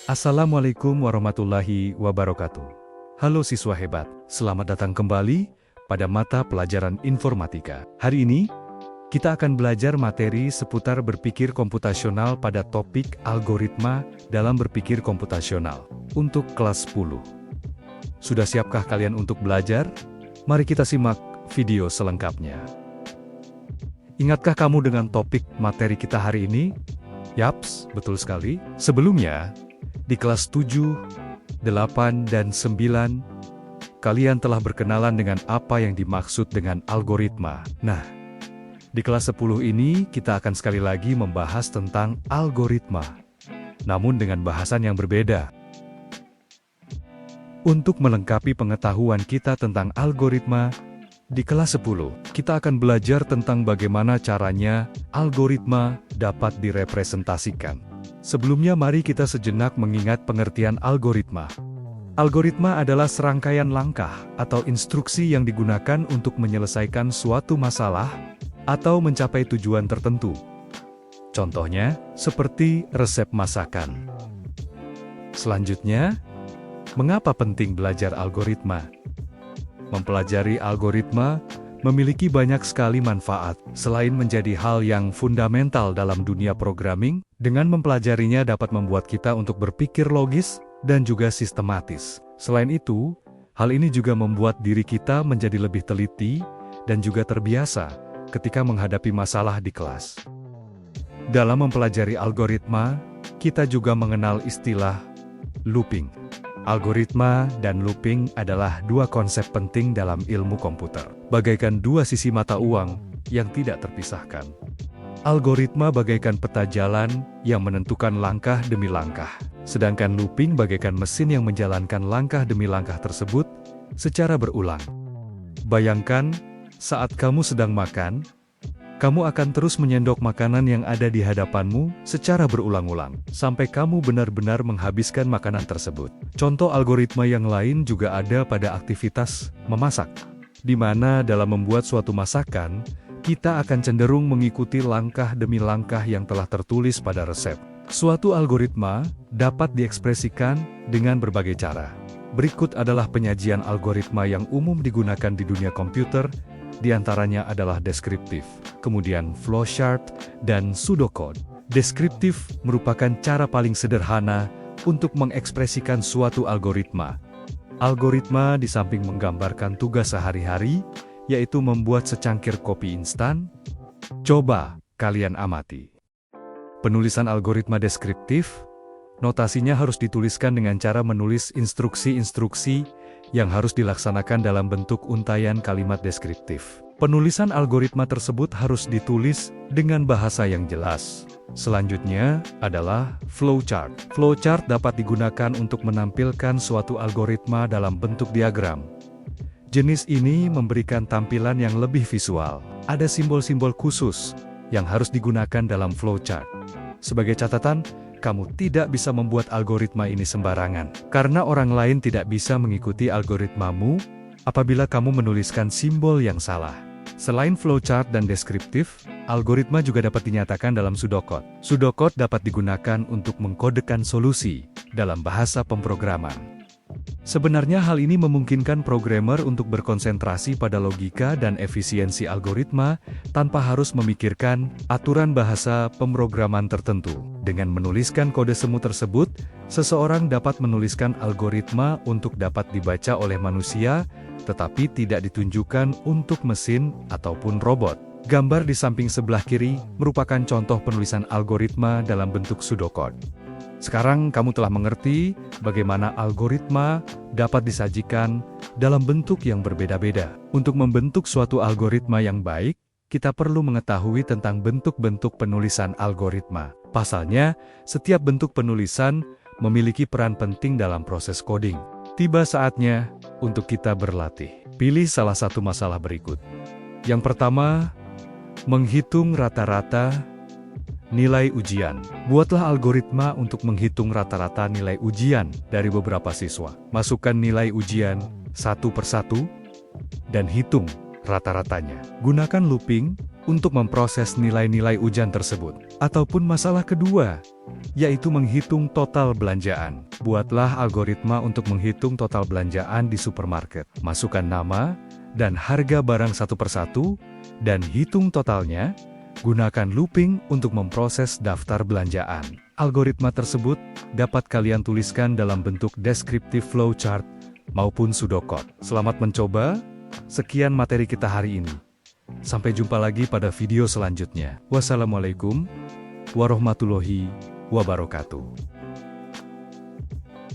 Assalamualaikum warahmatullahi wabarakatuh. Halo siswa hebat, selamat datang kembali pada mata pelajaran informatika. Hari ini, kita akan belajar materi seputar berpikir komputasional pada topik algoritma dalam berpikir komputasional untuk kelas 10. Sudah siapkah kalian untuk belajar? Mari kita simak video selengkapnya. Ingatkah kamu dengan topik materi kita hari ini? Yaps, betul sekali. Sebelumnya, di kelas 7, 8, dan 9, kalian telah berkenalan dengan apa yang dimaksud dengan algoritma. Nah, di kelas 10 ini kita akan sekali lagi membahas tentang algoritma, namun dengan bahasan yang berbeda. Untuk melengkapi pengetahuan kita tentang algoritma, di kelas 10, kita akan belajar tentang bagaimana caranya algoritma dapat direpresentasikan. Sebelumnya mari kita sejenak mengingat pengertian algoritma. Algoritma adalah serangkaian langkah atau instruksi yang digunakan untuk menyelesaikan suatu masalah atau mencapai tujuan tertentu. Contohnya, seperti resep masakan. Selanjutnya, mengapa penting belajar algoritma? Mempelajari algoritma memiliki banyak sekali manfaat. Selain menjadi hal yang fundamental dalam dunia programming, dengan mempelajarinya dapat membuat kita untuk berpikir logis dan juga sistematis. Selain itu, hal ini juga membuat diri kita menjadi lebih teliti dan juga terbiasa ketika menghadapi masalah di kelas. Dalam mempelajari algoritma, kita juga mengenal istilah looping. Algoritma dan looping adalah dua konsep penting dalam ilmu komputer, bagaikan dua sisi mata uang yang tidak terpisahkan. Algoritma bagaikan peta jalan yang menentukan langkah demi langkah, sedangkan looping bagaikan mesin yang menjalankan langkah demi langkah tersebut secara berulang. Bayangkan, saat kamu sedang makan, kamu akan terus menyendok makanan yang ada di hadapanmu secara berulang-ulang, sampai kamu benar-benar menghabiskan makanan tersebut. Contoh algoritma yang lain juga ada pada aktivitas memasak, di mana dalam membuat suatu masakan, kita akan cenderung mengikuti langkah demi langkah yang telah tertulis pada resep. Suatu algoritma dapat diekspresikan dengan berbagai cara. Berikut adalah penyajian algoritma yang umum digunakan di dunia komputer. Di antaranya adalah deskriptif, kemudian flowchart, dan pseudocode. Deskriptif merupakan cara paling sederhana untuk mengekspresikan suatu algoritma. Algoritma di samping menggambarkan tugas sehari-hari, yaitu membuat secangkir kopi instan. Coba kalian amati. Penulisan algoritma deskriptif, notasinya harus dituliskan dengan cara menulis instruksi-instruksi yang harus dilaksanakan dalam bentuk untayan kalimat deskriptif. Penulisan algoritma tersebut harus ditulis dengan bahasa yang jelas. Selanjutnya adalah flowchart. Flowchart dapat digunakan untuk menampilkan suatu algoritma dalam bentuk diagram. Jenis ini memberikan tampilan yang lebih visual. Ada simbol-simbol khusus yang harus digunakan dalam flowchart. Sebagai catatan, kamu tidak bisa membuat algoritma ini sembarangan, karena orang lain tidak bisa mengikuti algoritmamu apabila kamu menuliskan simbol yang salah. Selain flowchart dan deskriptif, algoritma juga dapat dinyatakan dalam pseudocode. Pseudocode dapat digunakan untuk mengkodekan solusi dalam bahasa pemrograman. Sebenarnya hal ini memungkinkan programmer untuk berkonsentrasi pada logika dan efisiensi algoritma tanpa harus memikirkan aturan bahasa pemrograman tertentu. Dengan menuliskan kode semu tersebut, seseorang dapat menuliskan algoritma untuk dapat dibaca oleh manusia, tetapi tidak ditunjukkan untuk mesin ataupun robot. Gambar di samping sebelah kiri merupakan contoh penulisan algoritma dalam bentuk pseudocode. Sekarang kamu telah mengerti bagaimana algoritma dapat disajikan dalam bentuk yang berbeda-beda. Untuk membentuk suatu algoritma yang baik, kita perlu mengetahui tentang bentuk-bentuk penulisan algoritma. Pasalnya, setiap bentuk penulisan memiliki peran penting dalam proses coding. Tiba saatnya untuk kita berlatih. Pilih salah satu masalah berikut. Yang pertama, menghitung rata-rata nilai ujian. Buatlah algoritma untuk menghitung rata-rata nilai ujian dari beberapa siswa. Masukkan nilai ujian satu persatu dan hitung rata-ratanya. Gunakan looping untuk memproses nilai-nilai ujian tersebut. Ataupun masalah kedua, yaitu menghitung total belanjaan. Buatlah algoritma untuk menghitung total belanjaan di supermarket. Masukkan nama dan harga barang satu persatu, dan hitung totalnya. Gunakan looping untuk memproses daftar belanjaan. Algoritma tersebut dapat kalian tuliskan dalam bentuk deskriptif flowchart maupun pseudocode. Selamat mencoba. Sekian materi kita hari ini. Sampai jumpa lagi pada video selanjutnya. Wassalamualaikum warahmatullahi wabarakatuh.